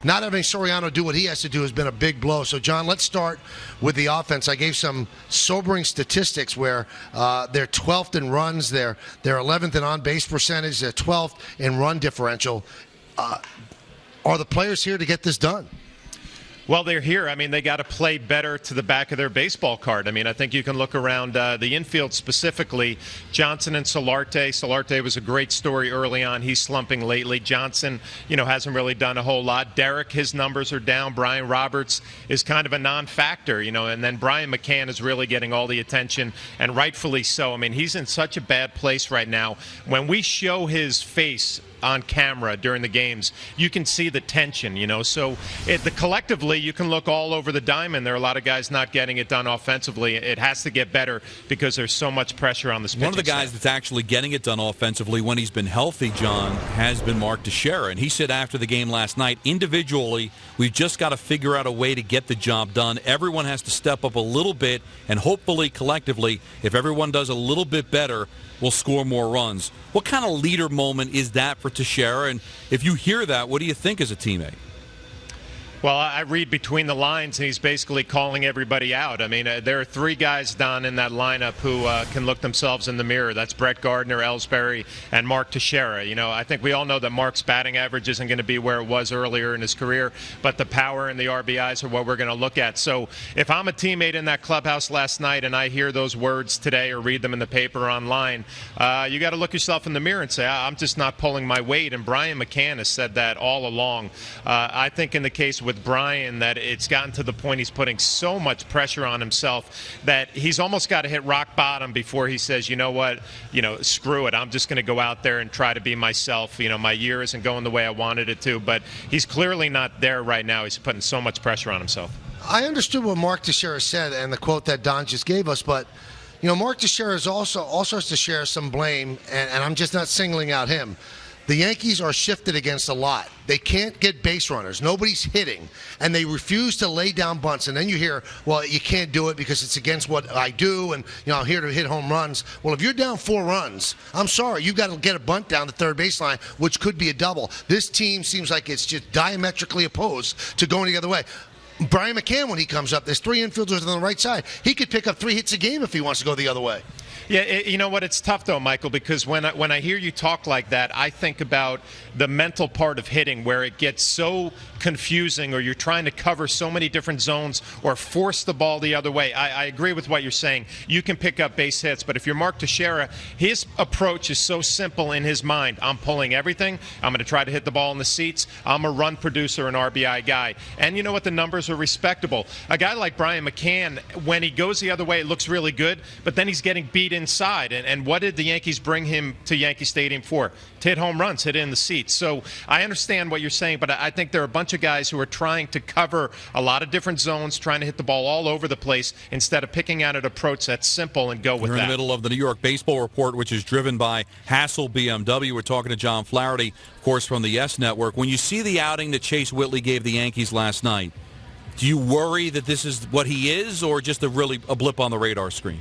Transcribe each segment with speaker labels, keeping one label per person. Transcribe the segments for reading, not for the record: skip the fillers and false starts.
Speaker 1: not having Soriano do what he has to do has been a big blow. So, John, let's start with the offense. I gave some sobering statistics where they're 12th in runs, they're 11th in on-base percentage, they're 12th in run differential. Are the players here to get this done?
Speaker 2: Well, they're here. I mean, they got to play better to the back of their baseball card. I mean, I think you can look around the infield specifically. Johnson and Solarte. Solarte was a great story early on. He's slumping lately. Johnson, hasn't really done a whole lot. Derek, his numbers are down. Brian Roberts is kind of a non-factor, and then Brian McCann is really getting all the attention, and rightfully so. I mean, he's in such a bad place right now. When we show his face on camera during the games, you can see the tension, So collectively, you can look all over the diamond. There are a lot of guys not getting it done offensively. It has to get better because there's so much pressure on this pitching
Speaker 3: One of the guys that's actually getting it done offensively when he's been healthy, John, has been Mark Teixeira. And he said after the game last night, individually, we've just got to figure out a way to get the job done. Everyone has to step up a little bit, and hopefully, collectively, if everyone does a little bit better, we'll score more runs. What kind of leader moment is that for Teixeira? And if you hear that, what do you think as a teammate?
Speaker 2: Well, I read between the lines, and he's basically calling everybody out. I mean, there are three guys, Don, in that lineup who can look themselves in the mirror. That's Brett Gardner, Ellsbury, and Mark Teixeira. I think we all know that Mark's batting average isn't going to be where it was earlier in his career, but the power and the RBIs are what we're going to look at. So if I'm a teammate in that clubhouse last night and I hear those words today or read them in the paper or online, you got to look yourself in the mirror and say, I'm just not pulling my weight. And Brian McCann has said that all along. I think in the case with Brian that it's gotten to the point he's putting so much pressure on himself that he's almost got to hit rock bottom before he says, you know what, screw it. I'm just going to go out there and try to be myself. My year isn't going the way I wanted it to, but he's clearly not there right now. He's putting so much pressure on himself.
Speaker 1: I understood what Mark Teixeira said and the quote that Don just gave us, but Mark Teixeira is also has to share some blame, and I'm just not singling out him. The Yankees are shifted against a lot. They can't get base runners. Nobody's hitting. And they refuse to lay down bunts. And then you hear, well, you can't do it because it's against what I do, and I'm here to hit home runs. Well, if you're down 4 runs, I'm sorry, you've got to get a bunt down the third baseline, which could be a double. This team seems like it's just diametrically opposed to going the other way. Brian McCann, when he comes up, there's 3 infielders on the right side. He could pick up 3 hits a game if he wants to go the other way.
Speaker 2: Yeah, you know what? It's tough, though, Michael, because when I hear you talk like that, I think about the mental part of hitting where it gets so confusing, or you're trying to cover so many different zones or force the ball the other way. I agree with what you're saying. You can pick up base hits, but if you're Mark Teixeira, his approach is so simple in his mind. I'm pulling everything. I'm going to try to hit the ball in the seats. I'm a run producer, an RBI guy. And you know what? The numbers are respectable. A guy like Brian McCann, when he goes the other way, it looks really good, but then he's getting beat inside. And what did the Yankees bring him to Yankee Stadium for? To hit home runs, hit in the seats. So I understand what you're saying, but I think there are a bunch of guys who are trying to cover a lot of different zones, trying to hit the ball all over the place instead of picking out an approach that's simple and go with that.
Speaker 3: We're in the middle of the New York Baseball Report, which is driven by Hassel BMW. We're talking to John Flaherty, of course, from the Yes Network. When you see the outing that Chase Whitley gave the Yankees last night, do you worry that this is what he is, or just a blip on the radar screen?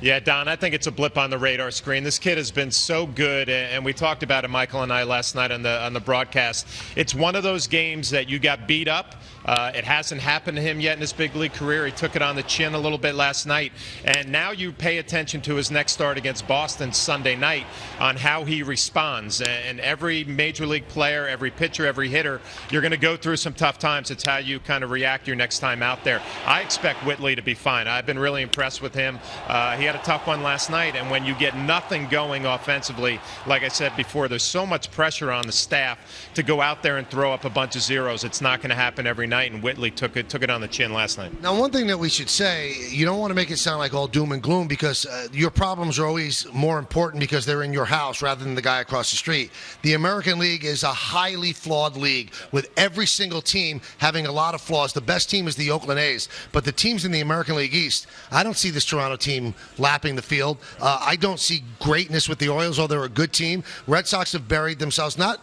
Speaker 2: Yeah, Don, I think it's a blip on the radar screen. This kid has been so good, and we talked about it, Michael and I, last night on the broadcast. It's one of those games that you got beat up. It hasn't happened to him yet in his big league career. He took it on the chin a little bit last night. And now you pay attention to his next start against Boston Sunday night on how he responds. And every major league player, every pitcher, every hitter, you're going to go through some tough times. It's how you kind of react your next time out there. I expect Whitley to be fine. I've been really impressed with him. He had a tough one last night. And when you get nothing going offensively, like I said before, there's so much pressure on the staff to go out there and throw up a bunch of zeros. It's not going to happen every night. And Whitley took it on the chin last night.
Speaker 1: Now, one thing that we should say, you don't want to make it sound like all doom and gloom, because your problems are always more important because they're in your house rather than the guy across the street. The American League is a highly flawed league, with every single team having a lot of flaws. The best team is the Oakland A's, but the teams in the American League East, I don't see this Toronto team lapping the field. I don't see greatness with the Orioles, although they're a good team. Red Sox have buried themselves, not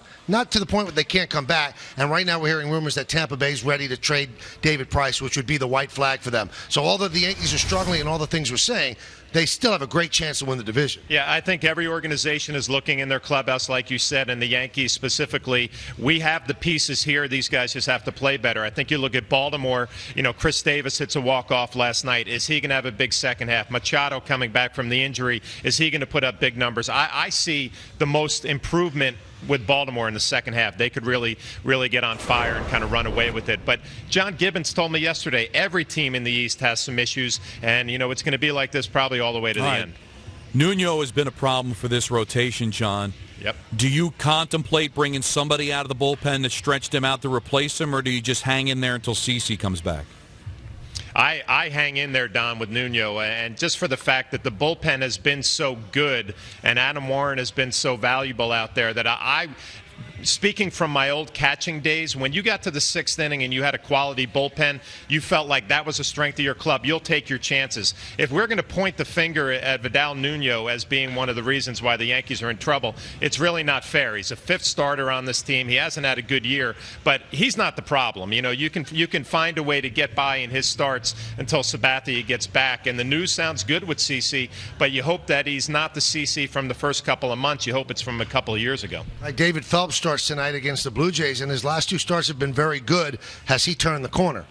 Speaker 1: to the point where they can't come back. And right now we're hearing rumors that Tampa Bay's ready to trade David Price, which would be the white flag for them. So although the Yankees are struggling and all the things we're saying, they still have a great chance to win the division.
Speaker 2: Yeah, I think every organization is looking in their clubhouse, like you said, and the Yankees specifically. We have the pieces here. These guys just have to play better. I think you look at Baltimore, Chris Davis hits a walk-off last night. Is he going to have a big second half? Machado coming back from the injury, is he going to put up big numbers? I see the most improvement with Baltimore in the second half. They could really get on fire and kind of run away with it. But John Gibbons told me yesterday, every team in the East has some issues, and it's going to be like this probably all the way to the end.
Speaker 3: Nuno has been a problem for this rotation, John.
Speaker 2: Yep.
Speaker 3: Do you contemplate bringing somebody out of the bullpen that stretched him out to replace him, or do you just hang in there until CeCe comes back?
Speaker 2: I hang in there, Don, with Nuno, and just for the fact that the bullpen has been so good and Adam Warren has been so valuable out there that I speaking from my old catching days, when you got to the sixth inning and you had a quality bullpen, you felt like that was a strength of your club. You'll take your chances. If we're going to point the finger at Vidal Nuno as being one of the reasons why the Yankees are in trouble, it's really not fair. He's a fifth starter on this team. He hasn't had a good year, but he's not the problem. You can find a way to get by in his starts until Sabathia gets back. And the news sounds good with CeCe, but you hope that he's not the CeCe from the first couple of months. You hope it's from a couple of years ago.
Speaker 1: Like David Phelps starts tonight against the Blue Jays, and his last two starts have been very good. Has he turned the corner?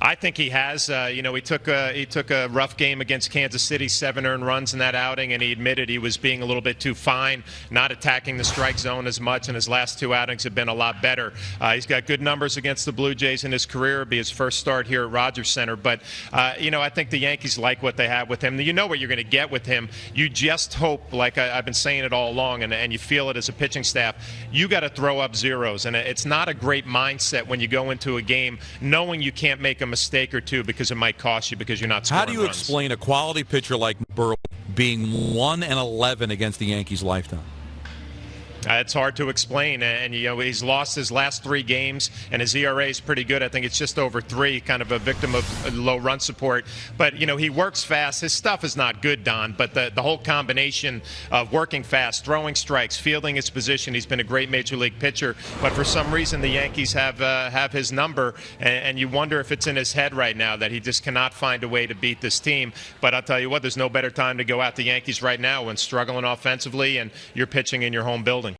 Speaker 2: I think he has. He took a rough game against Kansas City, 7 earned runs in that outing, and he admitted he was being a little bit too fine, not attacking the strike zone as much, and his last two outings have been a lot better. He's got good numbers against the Blue Jays in his career. It'll be his first start here at Rogers Center. But, I think the Yankees like what they have with him. You know what you're going to get with him. You just hope, like I've been saying it all along, and you feel it as a pitching staff, you got to throw up zeros. And it's not a great mindset when you go into a game knowing you can't make a mistake or two because it might cost you because you're not scoring
Speaker 3: runs. How do you
Speaker 2: runs.
Speaker 3: explain a quality pitcher like Burrow being 1-11 against the Yankees' lifetime?
Speaker 2: It's hard to explain, and he's lost his last 3 games, and his ERA is pretty good. I think it's just over 3, kind of a victim of low run support. But he works fast. His stuff is not good, Don. But the whole combination of working fast, throwing strikes, fielding his position, he's been a great major league pitcher. But for some reason, the Yankees have his number, and you wonder if it's in his head right now that he just cannot find a way to beat this team. But I'll tell you what, there's no better time to go out the Yankees right now when struggling offensively and you're pitching in your home building.